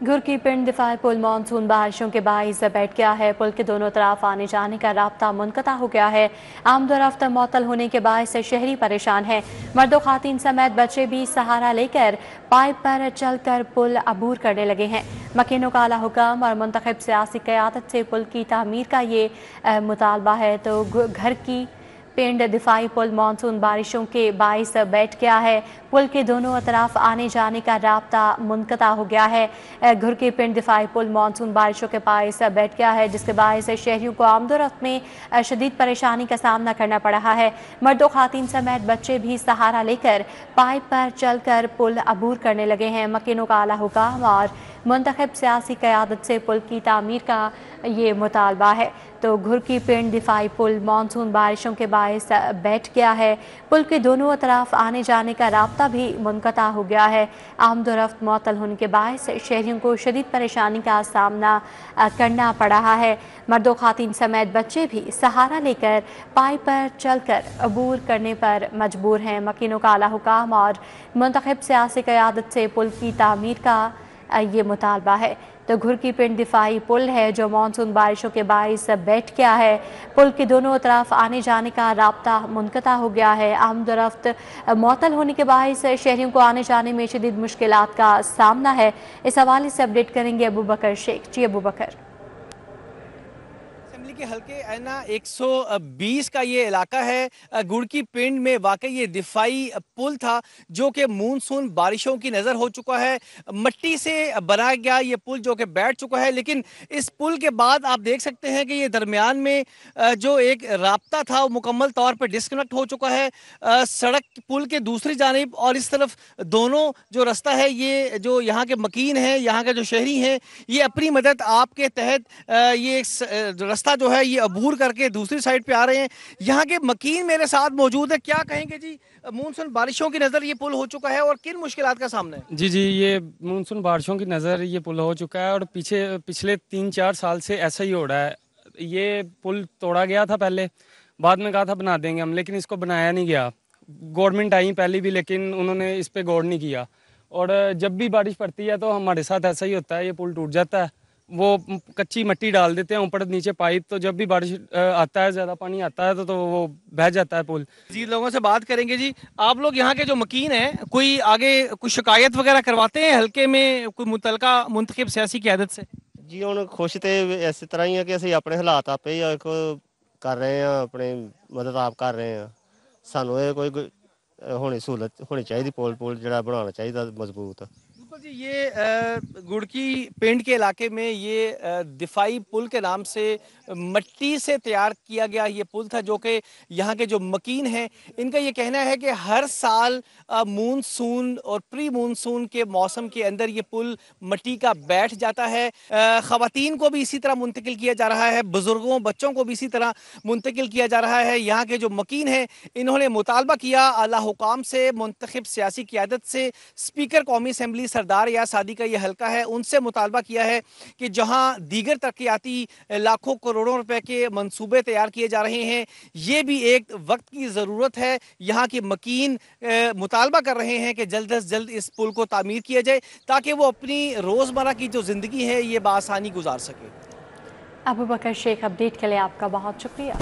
घुर की पिंड दिफाई पुल मानसून बारिशों के बाइस बैठ गया है। पुल के दोनों तरफ आने जाने का राब्ता मुनक़ता हो गया है। आमदोरफ्त मअतल होने के बाइस शहरी परेशान हैं। मर्दों खातीन समेत बच्चे भी सहारा लेकर पाइप पर चलकर पुल अबूर करने लगे हैं। मकीनों का आला हुक्म और मुंतखब सियासी क़यादत से पुल की तामीर का ये मुतालबा है। तो घर की पिंड दिफाई पुल मानसून बारिशों के बाइस बैठ गया है। पुल के दोनों तरफ आने जाने का राब्ता मुनक़ता हो गया है। घुर की पिंड दिफाई पुल मानसून बारिशों के बाइस बैठ गया है, जिसके बाइस शहरियों को आमदोरफ्त में शदीद परेशानी का सामना करना पड़ रहा है। मर्दों खातीन समेत बच्चे भी सहारा लेकर पाइप पर चलकर पुल अबूर करने लगे हैं। मकीनों का आला हुक्म और मुंतखब सियासी क़यादत से पुल की तामीर का ये मुतालबा है। तो घुर की पिंड दिफाई पुल मानसून बारिशों के बाइस बैठ गया है। पुल के दोनों तरफ आने जाने का राब्ता भी मुनक़ता हो गया है। आमदोरफ्त मअतल होने के बाइस शहरियों को शदीद परेशानी का सामना करना पड़ रहा है। मर्दों खातीन समेत बच्चे भी सहारा लेकर पाइप पर चलकर अबूर करने पर मजबूर हैं। मकीनों का आला हुक्म और मुंतखब सियासी क़यादत से पुल की तामीर का ये मुतालबा है। तो घुर की पिंड दिफाई पुल है जो मानसून बारिशों के बाइस बैठ गया है। पुल के दोनों तरफ आने जाने का राब्ता मुनक़ता हो गया है। आमदोरफ्त मअतल होने के बाइस शहरियों को आने जाने में शदीद मुश्किलात का सामना है। इस हवाले से अपडेट करेंगे अबू बकर शेख। जी अबू बकर। असेंबली के हल्के ऐना 120 का ये इलाका है। गुड़ की पिंड में वाकई ये दिफाई पुल था जो कि मानसून बारिशों की नज़र हो चुका है। मट्टी से बनाया गया ये पुल जो कि बैठ चुका है, लेकिन इस पुल के बाद आप देख सकते हैं कि ये दरमियान में जो एक राब्ता था वो मुकम्मल तौर पर डिस्कनेक्ट हो चुका है। सड़क पुल के दूसरी जानिब और इस तरफ दोनों जो रास्ता है, ये जो यहाँ के मकीन हैं, यहाँ के जो शहरी हैं, ये अपनी मदद आपके तहत ये रास्ता जो है ये अबूर करके दूसरी साइड पे आ रहे हैं। यहाँ के मकीन मेरे साथ मौजूद है। क्या कहेंगे जी, मानसून बारिशों की नज़र ये पुल हो चुका है और किन मुश्किलात का सामना है? जी, ये मानसून बारिशों की नज़र ये पुल हो चुका है और पिछले 3-4 साल से ऐसा ही हो रहा है। ये पुल तोड़ा गया था पहले, बाद में कहा था बना देंगे हम, लेकिन इसको बनाया नहीं गया। गवर्नमेंट आई पहले भी, लेकिन उन्होंने इस पे गौर नहीं किया। और जब भी बारिश पड़ती है तो हमारे साथ ऐसा ही होता है, ये पुल टूट जाता है। वो कच्ची मिट्टी डाल देते हैं ऊपर नीचे पाइप, तो जब भी बारिश आता है, ज़्यादा पानी आता है तो वो बह जाता है पुल। जी, लोगों से बात करेंगे। जी, आप लोग यहाँ के जो मकीन हैं, कोई आगे कोई शिकायत वगैरह करवाते हैं हल्के में कोई मुतलका मुंतखब सियासी क़यादत से? जी ਹੁਣ ਖੁਸ਼ ਤੇ ਇਸੇ ਤਰ੍ਹਾਂ ਹੀ ਆ ਕਿ ਅਸੀਂ ਆਪਣੇ ਹਾਲਾਤ ਆਪੇ ਹੀ ਕਰ ਰਹੇ ਆ, ਆਪਣੀ ਮਦਦ ਆਪ ਕਰ ਰਹੇ ਆ। ਸਾਨੂੰ ਇਹ ਕੋਈ ਹੋਣੀ ਸਹੂਲਤ ਹੋਣੀ ਚਾਹੀਦੀ, ਪੁਲ ਜਿਹੜਾ ਬਣਾਉਣਾ ਚਾਹੀਦਾ ਮਜ਼ਬੂਤ। बिल्कुल जी, ये गुड़ की पिंड के इलाके में ये दिफाई पुल के नाम से मट्टी से तैयार किया गया ये पुल था, जो कि यहाँ के जो मकीन हैं इनका ये कहना है कि हर साल मानसून और प्री मानसून के मौसम के अंदर ये पुल मट्टी का बैठ जाता है। ख़वातीन को भी इसी तरह मुंतकिल किया जा रहा है, बुज़ुर्गों बच्चों को भी इसी तरह मुंतकिल किया जा रहा है। यहाँ के जो मकीन हैं इन्होंने मुतालबा किया आला हुकाम से, मुंतखब सियासी क़यादत से, स्पीकर कौमी असम्बली सरदार या सादी का ये हल्का है, उनसे मुतालबा किया है कि जहां दीगर तरक्याती लाखों करोड़ों रुपए के मंसूबे तैयार किए जा रहे हैं, ये भी एक वक्त की ज़रूरत है। यहाँ के मकीन मुतालबा कर रहे हैं कि जल्द अज जल्द इस पुल को तामीर किया जाए ताकि वो अपनी रोज़मर्रा की जो ज़िंदगी है ये बआसानी गुजार सके। अबू बकर शेख, अपडेट के लिए आपका बहुत शुक्रिया।